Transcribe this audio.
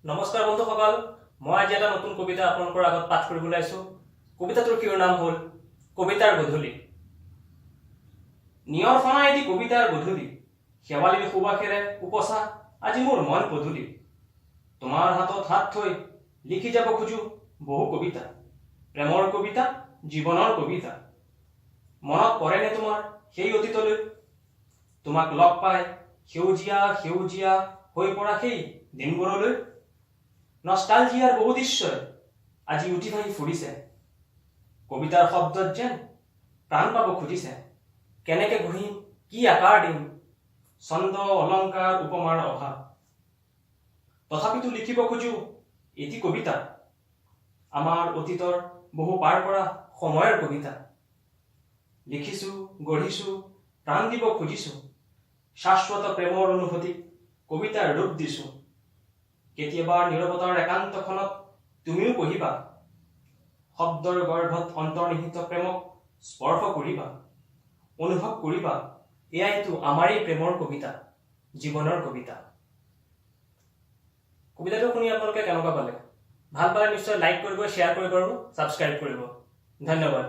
নমস্কাৰ বন্ধুসকল, মই আজি এটা নতুন কবিতা আপোনালোকৰ আগত পাঠ কৰিবলৈ আছো। কবিতাটোৰ শিৰোনাম হ'ল কবিতাৰ গধূলি। নিয়ৰ সনা এটি কবিতাৰ গধূলি, শেৱালিৰ সুবাসেৰে উপচা আজি মোৰ মন পদূলি। তোমাৰ হাতত হাত থৈ লিখি যাব খোজো বহু কবিতা, প্ৰেমৰ কবিতা, জীৱনৰ কবিতা। মনত পৰেনে তোমাৰ সেই অতীতলৈ? তোমাক লগ পাই সেউজীয়া সেউজীয়া হৈ পৰা সেই দিনবোৰলৈ? নষ্টালজিয়াৰ বহু দৃশ্যই আজি উঠি ভাহি ফুৰিছে, কবিতাৰ শব্দত যেন প্ৰাণ পাব খুজিছে। কেনেকে ঘূৰিম, কি আকাৰ দিম, ছন্দ অলংকাৰ উপমাৰ অভাৱ। তথাপিতো লিখিব খোজো এটি কবিতা, আমাৰ অতীতৰ বহু পাৰ পৰা সময়ৰ কবিতা। লিখিছো, গঢ়িছো, প্ৰাণ দিব খুজিছো, শাশ্বত প্ৰেমৰ অনুভূতিক কবিতাৰ ৰূপ দিছো। কেতিয়াবা নীৰৱতাৰ একান্তখনত তুমিও পঢ়িবা, শব্দৰ গৰ্ভত অন্তৰ্নিহিত প্ৰেমক স্পৰ্শ কৰিবা, অনুভৱ কৰিবা এয়াইতো আমাৰেই প্ৰেমৰ কবিতা, জীৱনৰ কবিতা। কবিতাটো শুনি আপোনালোকে কেনেকুৱা পালে? ভাল পালে নিশ্চয় লাইক কৰিব, শ্বেয়াৰ কৰিব আৰু ছাবস্ক্ৰাইব কৰিব। ধন্যবাদ।